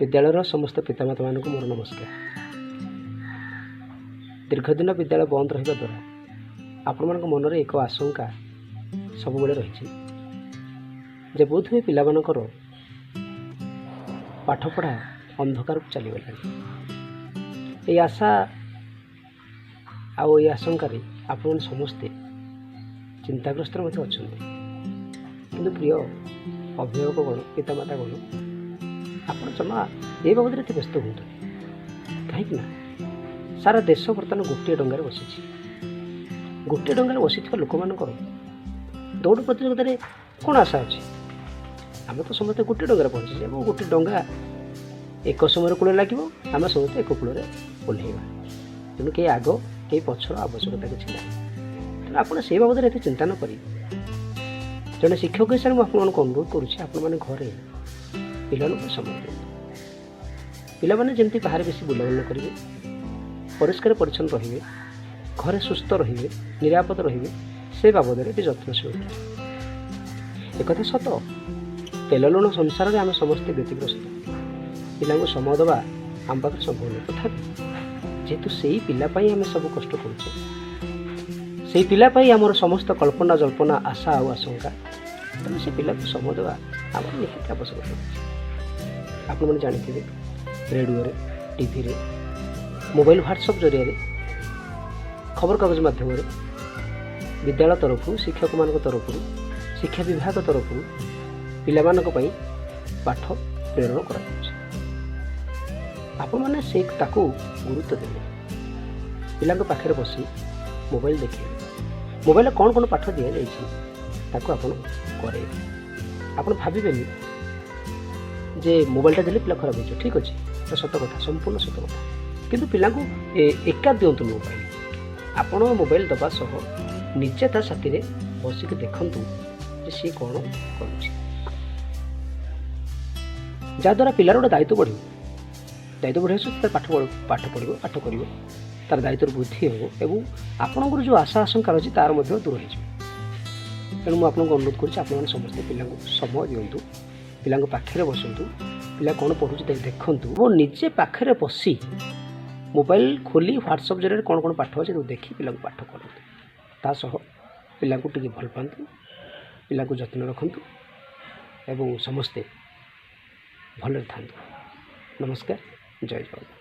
विद्यालय समस्त पितामाता मानक मोर नमस्कार। दीर्घदिन विद्यालय बंद रहा द्वारा आपण मान मन में एक आशंका सब रही बोध हुए पिलामानकर पाठपढ़ा अंधकार को चलीगला। ये आशा आशंक आपण समस्ते चिंताग्रस्त अच्छा कि प्रिय अभिभावकगण पितामातागण आप जमा ये बाबद व्यस्त हूँ कहीं सारा देश बर्तमान गोटे डंगार बसी गोटे डंगार बसी लोक मान दौड़ प्रतियोगित कौन आशा अच्छी आम तो समस्त गोटे डंगार पहुँचे गोटे डंगा एक समय कूल लगे आम समस्त एक कूल ओह्लैवा तेणु कहीं आग कहीं पछर आवश्यकता किसी ना तेणु आप से बाबद एत चिंता न करी जड़े शिक्षक हिसाब से मुझे अनुरोध करें घरे पिला समय दिखाते पिलाने जमी बाहर बेसी बुलाबुल करेंगे परिष्कार परिच्छन्न रे घरे सुस्थ रे निरापद रे से बाबद जत्नशील एक सत तेल लुण संसार में आम समस्ते व्यतिग्रस्त पिला समय देवा आम पाखे संभव नहीं तथा जेहेतु से पिलापाई आम सब कष्ट करुचे से पिलापाई आमर समस्त कल्पना जल्पना आशा और आशंका तेणु से पिला को समय देवा आम निहाती आवश्यकता आप जानते रेडियो टीवी रे मोबाइल व्हाट्सएप जरिया खबर कागज माध्यम विद्यालय तरफ शिक्षक मान तरफ शिक्षा विभाग तरफ पिला पाठ प्रेरण कर गुरुत्व देवे पिला पाखे बसी मोबाइल देखिए मोबाइल कौन कौन पाठ दि जाता करे आप भावेनि जे मोबाइलटा देले पिला खराब हो ठीक अच्छे तो सत कथा संपूर्ण सत कथा किंतु पिला को एका दिंतु मोबाइल आपण मोबाइल दबा सह निजे ता साथी रे बसिक देखंतु जे सी कौन करुछि जहाँद्वारा पिलार गोटे दायित्व बढ़ सहित पाठ पढ़ो पाठ कर तार दायित्व वृद्धि हो एवं आपंकर जो आशा आशंका रही तार दूर हो तेणु मुझे आपको अनुरोध कर समस्ते पिला समय दिंतु पिला पाखे बसतु पिला कौन पढ़ुची देखूँ वो निजे पाखे बसी मोबाइल खोली व्हाट्सएप जरिए कौन कौन पाठ अच्छे देखी पिला पाठ करूँ पिला टे भल पातु पिला जत्न रखु एवं समस्ते भले था। नमस्कार, जय जगन्नाथ।